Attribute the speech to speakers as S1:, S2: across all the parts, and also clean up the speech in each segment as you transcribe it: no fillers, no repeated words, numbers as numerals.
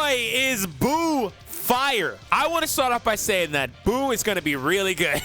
S1: boy, is Boo fire. I want to start off by saying that Boo is going to be really good.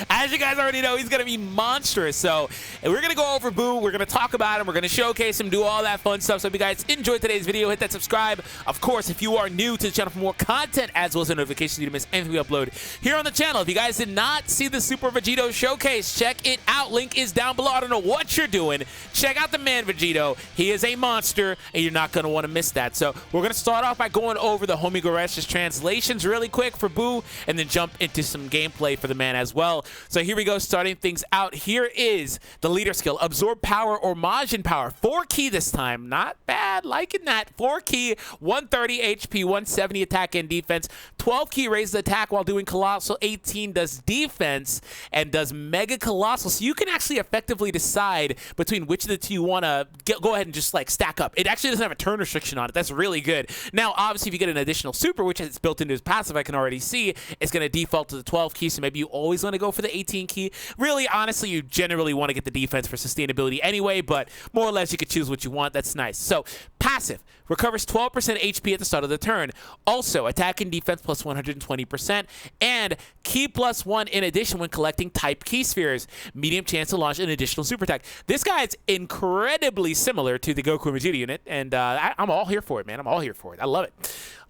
S1: As you guys already know, he's going to be monstrous. So we're going to go over Boo. We're going to talk about him. We're going to showcase him, do all that fun stuff. So if you guys enjoyed today's video, hit that subscribe. Of course, if you are new to the channel for more content, as well as a notification so you don't miss anything we upload here on the channel. If you guys did not see the Super Vegito showcase, check it out. Link is down below. I don't know what you're doing. Check out the man Vegito. He is a monster, and you're not going to want to miss that. So we're going to start off by going over the Homie Goresh's translations really quick for Boo, and then jump into some gameplay for the man as well. So here we go, starting things out. Here is the leader skill, Absorb Power or Majin Power. 4 key this time, not bad, liking that. 4 key, 130 HP, 170 attack and defense. 12 key raises attack while doing Colossal. 18 does defense and does Mega Colossal. So you can actually effectively decide between which of the two you want to go ahead and just like stack up. It actually doesn't have a turn restriction on it. That's really good. Now, obviously, if you get an additional super, which is built into his passive, I can already see, it's going to default to the 12 key. So maybe you always want to go for the 18 key. Really, honestly, you generally want to get the defense for sustainability anyway, but more or less you could choose what you want. That's nice. So passive recovers 12% HP at the start of the turn. Also, attack and defense plus 120%, and key plus 1 in addition when collecting type key spheres. Medium chance to launch an additional super attack. This guy is incredibly similar to the Goku and Vegeta unit, and I'm all here for it, man. I'm all here for it. I love it.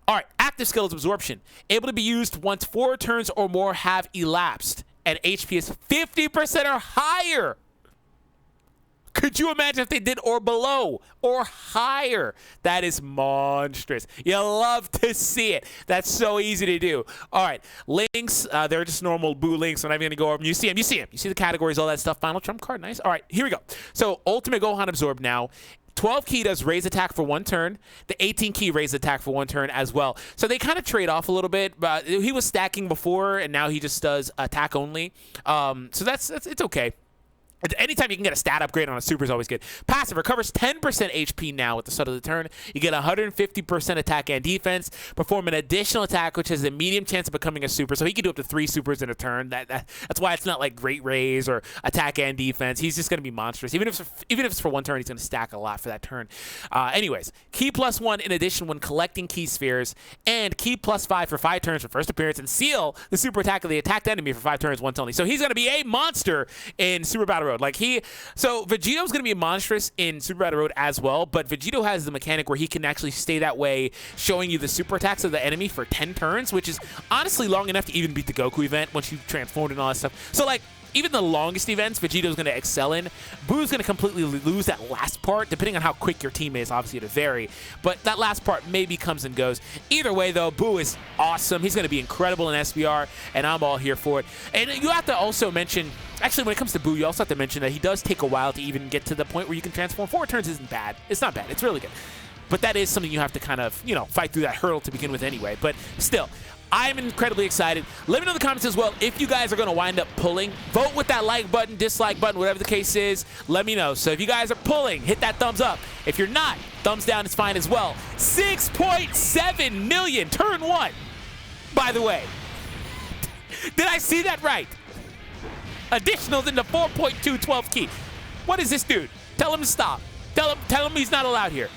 S1: All right, active skill is Absorption. Able to be used once 4 turns or more have elapsed, and HP is 50% or higher. Could you imagine if they did or below or higher? That is monstrous. You love to see it. That's so easy to do. All right, links. They're just normal Boo links. I'm not even going to go over them. You see them. You see them. You see the categories, all that stuff. Final trump card. Nice. All right, here we go. So Ultimate Gohan Absorb now. 12 key does raise attack for 1 turn. The 18 key raise attack for 1 turn as well. So they kind of trade off a little bit. But he was stacking before, and now he just does attack only. So it's okay. Anytime you can get a stat upgrade on a super is always good. Passive recovers 10% HP now at the start of the turn. You get 150% attack and defense. Perform an additional attack, which has a medium chance of becoming a super. So he can do up to 3 supers in a turn. That's why it's not like Great Raise or attack and defense. He's just going to be monstrous. Even if it's for 1 turn, he's going to stack a lot for that turn. Anyways, key plus 1 in addition when collecting key spheres, and key plus 5 for 5 turns for first appearance, and seal the super attack of the attacked enemy for 5 turns once only. So he's going to be a monster in Super Battle Road. So Vegito's going to be monstrous in Super Battle Road as well, but Vegito has the mechanic where he can actually stay that way, showing you the super attacks of the enemy for 10 turns, which is honestly long enough to even beat the Goku event once you transformed and all that stuff. So like, even the longest events, Vegito's going to excel in. Boo's going to completely lose that last part, depending on how quick your team is. Obviously, it'll vary. But that last part maybe comes and goes. Either way, though, Boo is awesome. He's going to be incredible in SBR, and I'm all here for it. And you have to also mention, actually, when it comes to Boo, you also have to mention that he does take a while to even get to the point where you can transform. 4 turns isn't bad. It's not bad. It's really good. But that is something you have to kind of, fight through that hurdle to begin with anyway. But still, I'm incredibly excited. Let me know in the comments as well if you guys are going to wind up pulling. Vote with that like button, dislike button, whatever the case is. Let me know. So if you guys are pulling, hit that thumbs up. If you're not, thumbs down is fine as well. 6.7 million, turn 1. By the way, did I see that right? Additionals in the 4.2 12 key. What is this dude? Tell him to stop. Tell him he's not allowed here.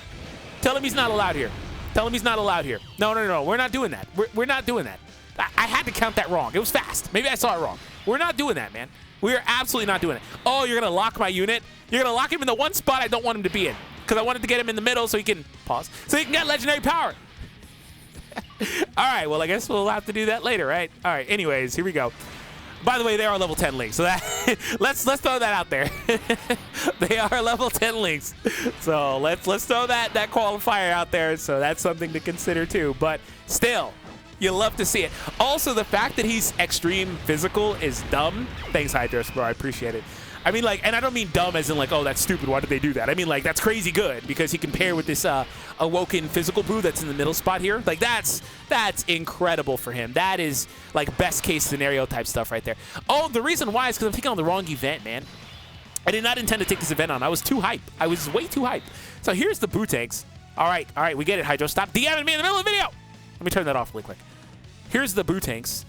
S1: Tell him he's not allowed here. Tell him he's not allowed here. No. We're not doing that. We're not doing that. I had to count that wrong. It was fast. Maybe I saw it wrong. We're not doing that, man. We are absolutely not doing it. Oh, you're going to lock my unit? You're going to lock him in the one spot I don't want him to be in. Because I wanted to get him in the middle so he can pause. So he can get legendary power. All right. Well, I guess we'll have to do that later, right? All right. Anyways, here we go. By the way, they are level 10 links, so that let's throw that out there. They are level 10 links, so let's throw that qualifier out there. So that's something to consider too. But still, you love to see it. Also, the fact that he's extreme physical is dumb. Thanks, Hydros, bro. I appreciate it. I mean, like, and I don't mean dumb as in like, oh, that's stupid. Why did they do that? I mean, like, that's crazy good because he can pair with this awoken physical Boo that's in the middle spot here. Like, that's incredible for him. That is like best case scenario type stuff right there. Oh, the reason why is because I'm taking on the wrong event, man. I did not intend to take this event on. I was too hype. I was way too hype. So here's the Buutenks. All right, we get it, Hydro. Stop DMing me in the middle of the video. Let me turn that off really quick. Here's the Buutenks.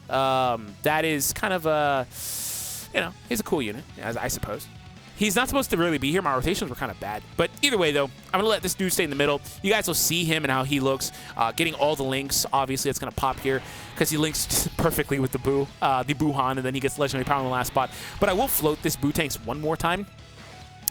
S1: That is kind of a, he's a cool unit, I suppose. He's not supposed to really be here. My rotations were kind of bad. But either way, though, I'm going to let this dude stay in the middle. You guys will see him and how he looks. Getting all the links, obviously, it's going to pop here because he links perfectly with the Buuhan, and then he gets legendary power in the last spot. But I will float this Buutenks one more time.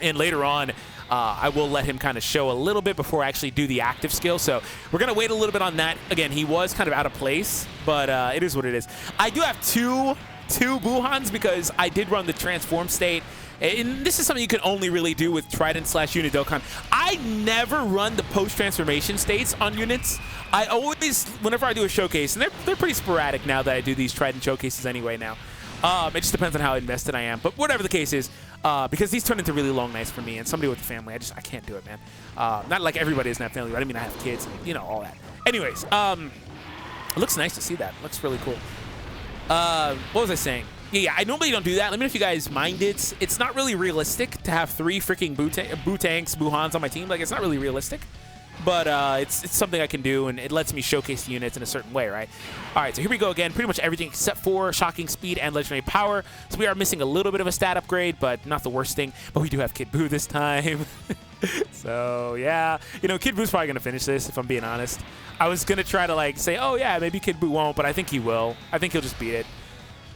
S1: And later on, I will let him kind of show a little bit before I actually do the active skill. So we're going to wait a little bit on that. Again, he was kind of out of place, but it is what it is. I do have two Buuhans because I did run the transform state. And this is something you can only really do with Trident/Unit Dokkan. I never run the post-transformation states on units. I always, whenever I do a showcase, and they're pretty sporadic now that I do these Trident showcases anyway now. It just depends on how invested I am. But whatever the case is, because these turn into really long nights for me and somebody with a family, I can't do it, man. Not like everybody doesn't have family, but I mean I have kids, and, you know, all that. Anyways, it looks nice to see that. It looks really cool. What was I saying? Yeah, I normally don't do that. Let me know if you guys mind it. It's not really realistic to have 3 freaking Buutenks, Buuhans on my team. Like, it's not really realistic. But it's something I can do, and it lets me showcase the units in a certain way, right? All right, so here we go again. Pretty much everything except for shocking speed and legendary power. So we are missing a little bit of a stat upgrade, but not the worst thing. But we do have Kid Buu this time. So, yeah. You know, Kid Buu's probably going to finish this, if I'm being honest. I was going to try to, like, say, oh, yeah, maybe Kid Buu won't, but I think he will. I think he'll just beat it.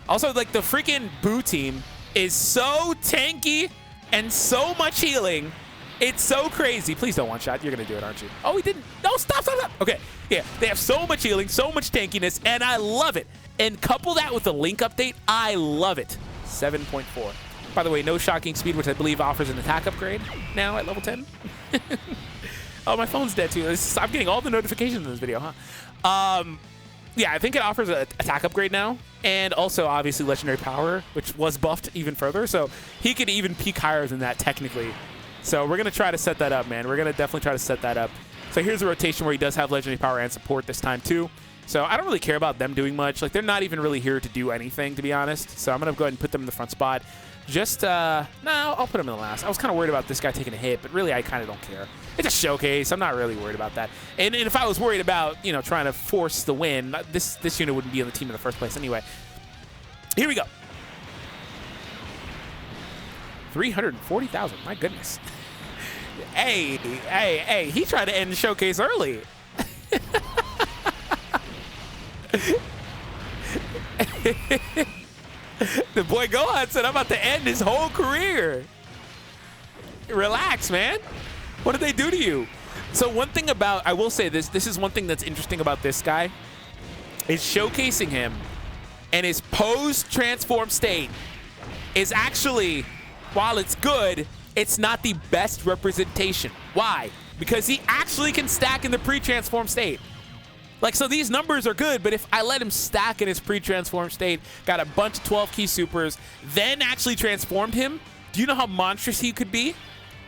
S1: Also, like, the freaking Buu team is so tanky and so much healing. It's so crazy. Please don't one-shot. You're going to do it, aren't you? Oh, he didn't. No, stop. Okay. Yeah, they have so much healing, so much tankiness, and I love it. And couple that with the Link update, I love it. 7.4. By the way, no shocking speed, which I believe offers an attack upgrade now at level 10. Oh, my phone's dead, too. I'm getting all the notifications in this video, huh? Yeah, I think it offers an attack upgrade now, and also, obviously, legendary power, which was buffed even further. So he could even peak higher than that, technically. So we're going to try to set that up, man. We're going to definitely try to set that up. So here's a rotation where he does have legendary power and support this time, too. So I don't really care about them doing much. Like, they're not even really here to do anything, to be honest. So I'm going to go ahead and put them in the front spot. Just, no, I'll put them in the last. I was kind of worried about this guy taking a hit, but really I kind of don't care. It's a showcase. I'm not really worried about that. And if I was worried about, you know, trying to force the win, this unit wouldn't be on the team in the first place anyway. Here we go. 340,000. My goodness. Hey, he tried to end the showcase early. The boy Gohan said, I'm about to end his whole career. Relax, man. What did they do to you? So one thing about, I will say this is one thing that's interesting about this guy, is showcasing him and his post-transform state is actually, while it's good, it's not the best representation. Why? Because he actually can stack in the pre-transform state. Like, so these numbers are good, but if I let him stack in his pre-transform state, got a bunch of 12 key supers, then actually transformed him, do you know how monstrous he could be?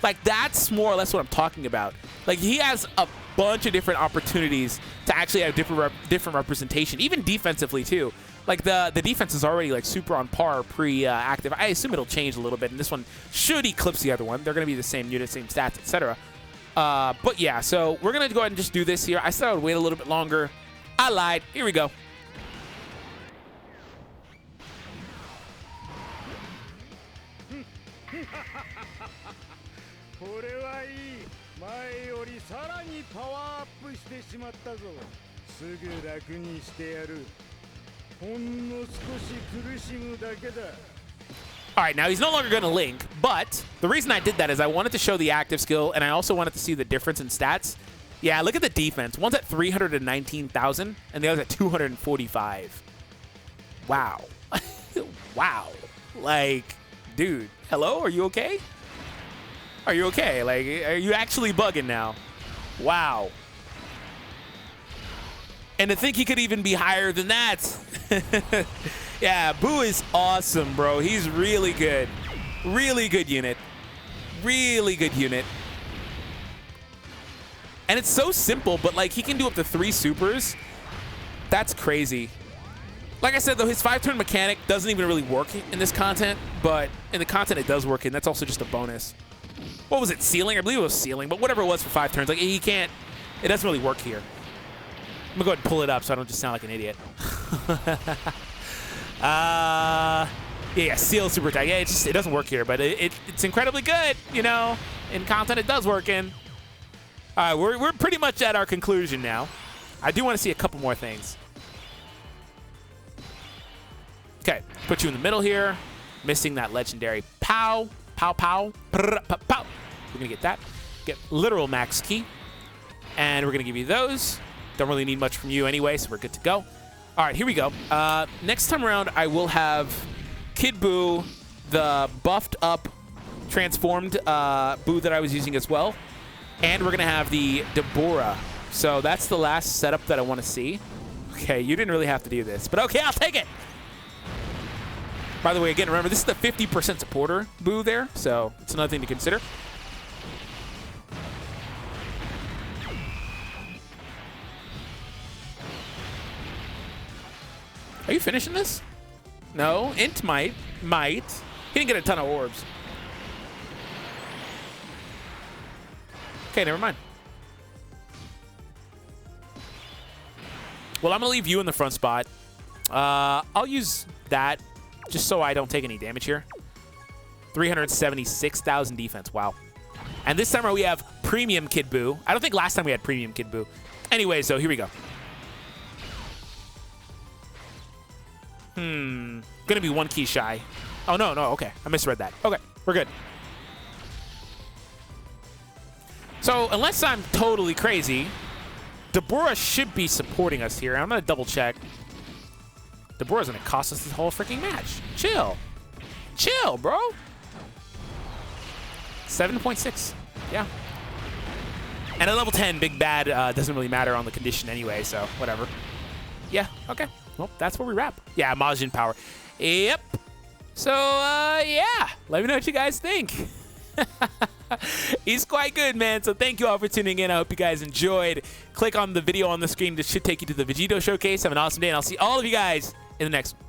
S1: Like, that's more or less what I'm talking about. Like, he has a bunch of different opportunities to actually have different representation, even defensively, too. Like, the defense is already, like, super on par pre-active. I assume it'll change a little bit, and this one should eclipse the other one. They're going to be the same unit, same stats, etc. But, yeah, so we're going to go ahead and just do this here. I said I would wait a little bit longer. I lied. Here we go. All right, now he's no longer going to link, but the reason I did that is I wanted to show the active skill, and I also wanted to see the difference in stats. Yeah, look at the defense. One's at 319,000, and the other's at 245. Wow. Wow. Like, dude, hello? Are you okay? Are you okay? Like, are you actually bugging now? Wow. And to think he could even be higher than that. Yeah, Buu is awesome, bro. He's really good. Really good unit. Really good unit. And it's so simple, but, like, he can do up to 3 supers. That's crazy. Like I said, though, his 5-turn mechanic doesn't even really work in this content, but in the content it does work, and that's also just a bonus. What was it, ceiling? I believe it was ceiling, but whatever it was for 5 turns, like, he can't, it doesn't really work here. I'm gonna go ahead and pull it up so I don't just sound like an idiot. Yeah, seal super attack. Yeah, it doesn't work here, but it's incredibly good, you know. In content, it does work in. All right, we're pretty much at our conclusion now. I do want to see a couple more things. Okay, put you in the middle here. Missing that legendary pow, pow, pow, prr, pow, pow. We're going to get that. Get literal max key. And we're going to give you those. Don't really need much from you anyway, so we're good to go. All right, here we go. Next time around, I will have Kid Buu, the buffed up, transformed Buu that I was using as well. And we're going to have the Deborah. So that's the last setup that I want to see. Okay, you didn't really have to do this, but okay, I'll take it. By the way, again, remember, this is the 50% supporter Buu there, so it's another thing to consider. Are you finishing this? No, Int might. He didn't get a ton of orbs. Okay, never mind. Well, I'm going to leave you in the front spot. I'll use that just so I don't take any damage here. 376,000 defense. Wow. And this time we have Premium Kid Buu. I don't think last time we had Premium Kid Buu. Anyway, so here we go. Gonna be one key shy. Oh, no, okay. I misread that. Okay, we're good. So, unless I'm totally crazy, Deborah should be supporting us here. I'm gonna double check. Deborah's gonna cost us this whole freaking match. Chill. Chill, bro. 7.6. Yeah. And at level 10, Big Bad doesn't really matter on the condition anyway, so whatever. Yeah, okay. Well, that's where we wrap. Yeah, Majin power. Yep. So, yeah. Let me know what you guys think. He's quite good, man. So thank you all for tuning in. I hope you guys enjoyed. Click on the video on the screen. This should take you to the Vegito Showcase. Have an awesome day, and I'll see all of you guys in the next one.